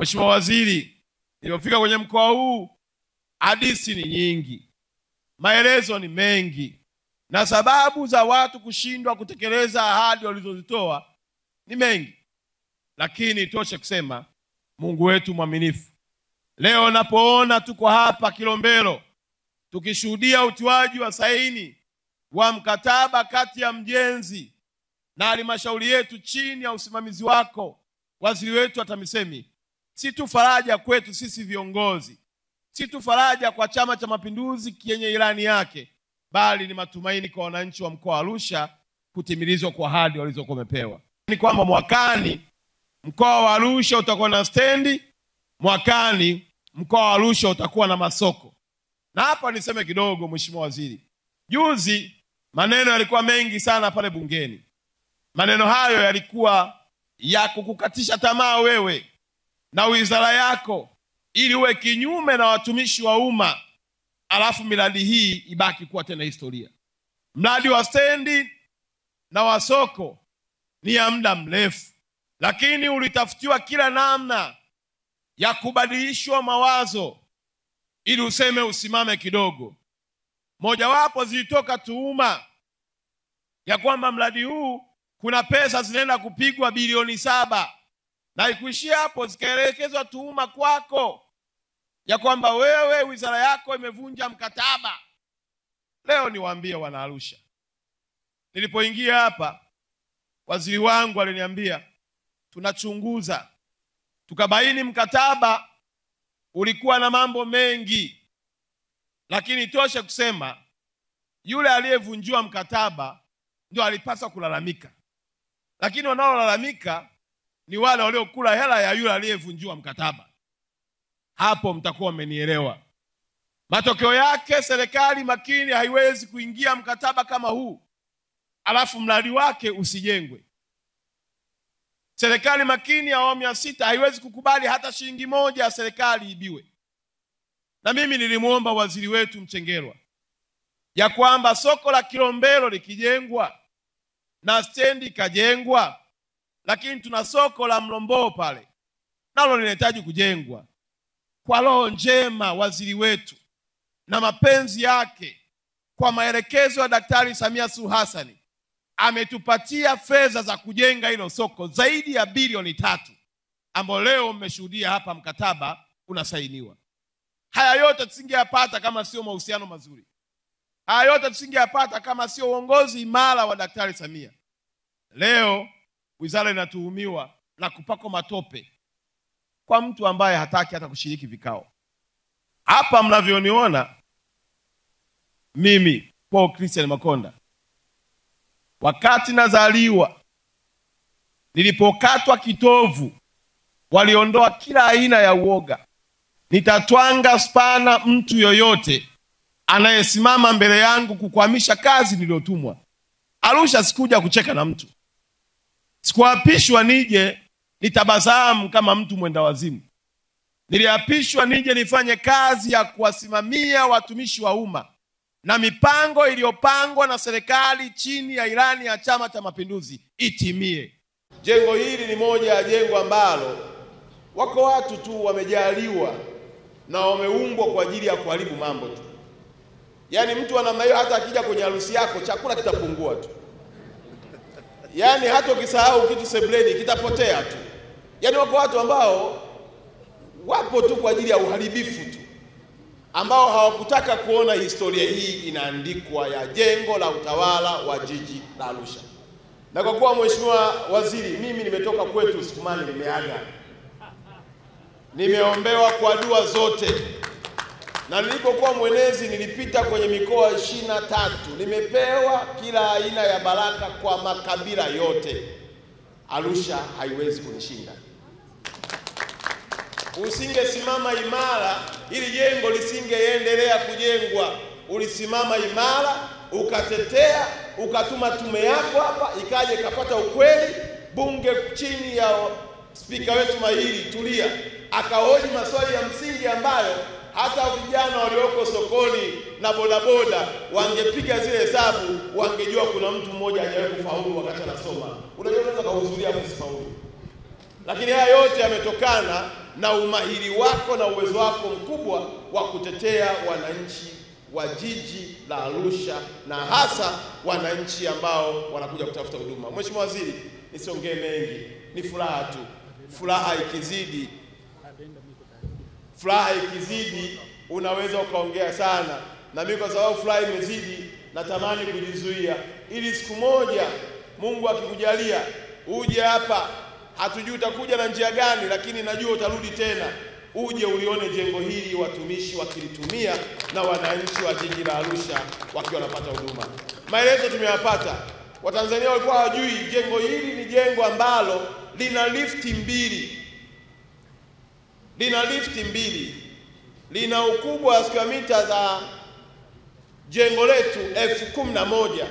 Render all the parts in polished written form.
Mheshimiwa Waziri, nilipofika kwenye mkoa huu hadithi ni nyingi, maelezo ni mengi, na sababu za watu kushindwa kutekeleza ahadi walizozitoa ni mengi, lakini tosha kusema Mungu wetu mwaminifu. Leo napoona tuko hapa Kilombero tukishuhudia utiwaji wa saini wa mkataba kati ya mjenzi na halmashauri yetu chini ya usimamizi wako waziri wetu wa TAMISEMI, si tu faraja kwetu sisi viongozi, si tu faraja kwa Chama cha Mapinduzi yenye ilani yake, bali ni matumaini kwa wananchi wa mkoa wa Arusha kutimilizwa kwa ahadi walizokuwa wamepewa. Ni kwamba mwakani mkoa wa Arusha utakuwa na stendi, mwakani mkoa wa Arusha utakuwa na masoko. Na hapa niseme kidogo, Mheshimiwa Waziri, juzi maneno yalikuwa mengi sana pale bungeni. Maneno hayo yalikuwa ya kukukatisha tamaa wewe na wizara yako ili uwe kinyume na watumishi wa umma, alafu miradi hii ibaki kuwa tena historia. Mradi wa stendi na wa soko ni ya muda mrefu, lakini ulitafutiwa kila namna ya kubadilishwa mawazo ili useme usimame kidogo. Mojawapo zilitoka tuhuma ya kwamba mradi huu kuna pesa zinaenda kupigwa bilioni 7, na ikuishia hapo, zikaelekezwa tuhuma kwako ya kwamba wewe wizara yako imevunja mkataba. Leo niwaambie wana Arusha, nilipoingia hapa waziri wangu aliniambia tunachunguza, tukabaini mkataba ulikuwa na mambo mengi, lakini tosha kusema yule aliyevunjiwa mkataba ndio alipaswa kulalamika, lakini wanaolalamika ni wale waliokula hela ya yule aliyevunjiwa mkataba. Hapo mtakuwa mmenielewa. Matokeo yake serikali makini haiwezi kuingia mkataba kama huu alafu mradi wake usijengwe. Serikali makini ya awamu ya 6 haiwezi kukubali hata shilingi moja ya serikali ibiwe. Na mimi nilimuomba waziri wetu Mchengerwa ya kwamba soko la Kilombero likijengwa na stendi ikajengwa, lakini tuna soko la Mlombo pale nalo linahitaji kujengwa. Kwa roho njema waziri wetu na mapenzi yake, kwa maelekezo ya Daktari Samia Suluhu Hassan, ametupatia fedha za kujenga hilo soko zaidi ya bilioni 3, ambapo leo mmeshuhudia hapa mkataba unasainiwa. Haya yote tusingeyapata kama sio mahusiano mazuri. Haya yote tusingeyapata kama sio uongozi imara wa Daktari Samia. Leo wizara inatuhumiwa na kupakwa matope kwa mtu ambaye hataki hata kushiriki vikao. Hapa mnavyoniona mimi Paul Christian Makonda, wakati nazaliwa, nilipokatwa kitovu, waliondoa kila aina ya uoga. Nitatwanga spana mtu yoyote anayesimama mbele yangu kukwamisha kazi niliyotumwa. Arusha sikuja kucheka na mtu. Sikuapishwa nije nitabasamu kama mtu mwenda wazimu. Niliapishwa nije nifanye kazi ya kuwasimamia watumishi wa umma na mipango iliyopangwa na serikali chini ya ilani ya Chama cha Mapinduzi itimie. Jengo hili ni moja ya jengo ambalo wako watu tu wamejaliwa na wameumbwa kwa ajili ya kuharibu mambo tu. Yaani mtu wa namna hiyo hata akija kwenye harusi yako chakula kitapungua tu. Yaani hata ukisahau kitu sebleni kitapotea tu. Yaani wako watu ambao wapo tu kwa ajili ya uharibifu tu, ambao hawakutaka kuona historia hii inaandikwa ya jengo la utawala wa jiji la Arusha. Na kwa kuwa Mheshimiwa Waziri, mimi nimetoka kwetu Usukumani, nimeaga. Nimeombewa kwa dua zote. Na nilipokuwa mwenezi nilipita kwenye mikoa 23. Nimepewa kila aina ya baraka kwa makabila yote. Arusha haiwezi kunishinda. Usingesimama imara, ili jengo lisingeendelea kujengwa. Ulisimama imara, ukatetea, ukatuma tume yako hapa, ikaje kapata ukweli. Bunge chini ya spika wetu mahiri Tulia akahoji maswali ya msingi ambayo hata vijana walioko sokoni na bodaboda wangepiga zile hesabu, wangejua kuna mtu mmoja hajawahi kufaulu wakati anasoma. Unajua unaweza kuhudhuria kusifaulu. Lakini haya yote yametokana na umahiri wako na uwezo wako mkubwa wa kutetea wananchi wa jiji la Arusha na hasa wananchi ambao wanakuja kutafuta huduma. Mheshimiwa Waziri, nisiongee mengi, ni furaha tu. Furaha ikizidi unaweza ukaongea sana, na mimi kwa sababu furaha imezidi natamani kujizuia, ili siku moja Mungu akikujalia uje hapa, hatujui utakuja na njia gani, lakini najua utarudi tena, uje ulione jengo hili watumishi wakilitumia na wananchi wa jiji la Arusha wakiwa wanapata huduma. Maelezo tumeyapata. Watanzania walikuwa hawajui jengo hili ni jengo ambalo lina lifti mbili. Lina ukubwa wa square mita za jengo letu 11,000,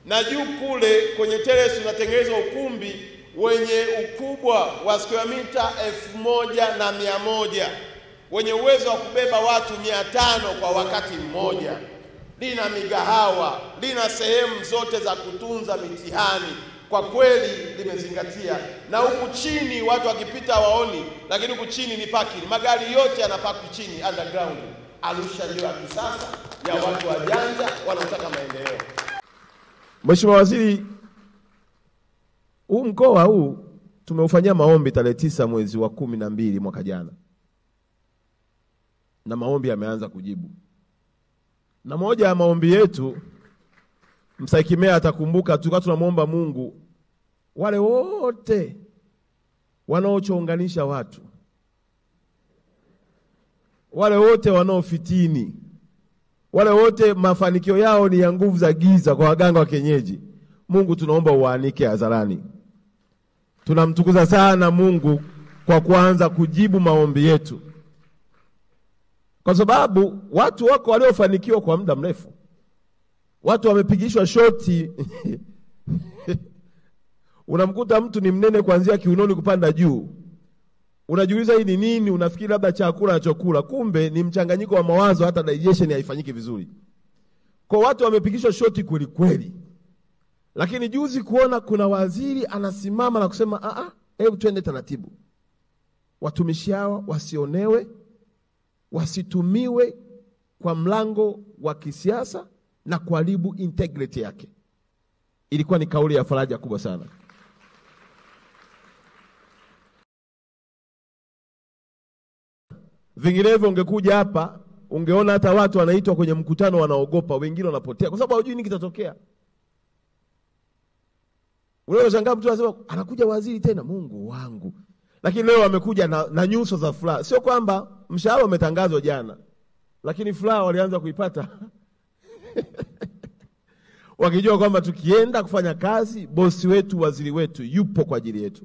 na juu kule kwenye terrace unatengenezwa ukumbi wenye ukubwa wa square mita 1,100 wenye uwezo wa kubeba watu 500 kwa wakati mmoja. Lina migahawa, lina sehemu zote za kutunza mitihani. Kwa kweli limezingatia, na huku chini watu wakipita waoni, lakini huku chini ni parking. Magari yote yanapaki chini underground. Arusha ndio ya kisasa ya watu wajanja wanaotaka maendeleo. Mheshimiwa Waziri, huu mkoa huu tumeufanyia maombi tarehe 9 mwezi wa 12 mwaka jana, na maombi yameanza kujibu. Na moja ya maombi yetu, Msaikimea atakumbuka, tulikuwa tunamuomba Mungu wale wote wanaochonganisha watu, wale wote wanaofitini, wale wote mafanikio yao ni ya nguvu za giza kwa waganga wa kienyeji, Mungu tunaomba uwaanike hadharani. Tunamtukuza sana Mungu kwa kuanza kujibu maombi yetu, kwa sababu watu wako waliofanikiwa kwa muda mrefu. Watu wamepigishwa shoti unamkuta mtu ni mnene kuanzia kiunoni kupanda juu. Unajiuliza hii ni nini? Unafikiri labda chakula anachokula, kumbe ni mchanganyiko wa mawazo, hata digestion haifanyiki vizuri. Kwa watu wamepigishwa shoti kweli kweli. Lakini juzi kuona kuna waziri anasimama na kusema hebu twende taratibu. Watumishi hawa wasionewe, wasitumiwe kwa mlango wa kisiasa na kuharibu integrity yake. Ilikuwa ni kauli ya faraja kubwa sana. Vinginevyo ungekuja hapa, ungeona hata watu wanaitwa kwenye mkutano wanaogopa, wengine wanapotea kwa sababu hawajui nini kitatokea. Unaweza shangaa mtu anasema anakuja waziri tena, Mungu wangu. Lakini leo amekuja na nyuso za furaha. Sio kwamba mshahara umetangazwa jana, lakini furaha walianza kuipata wakijua kwamba tukienda kufanya kazi, bosi wetu, waziri wetu yupo kwa ajili yetu.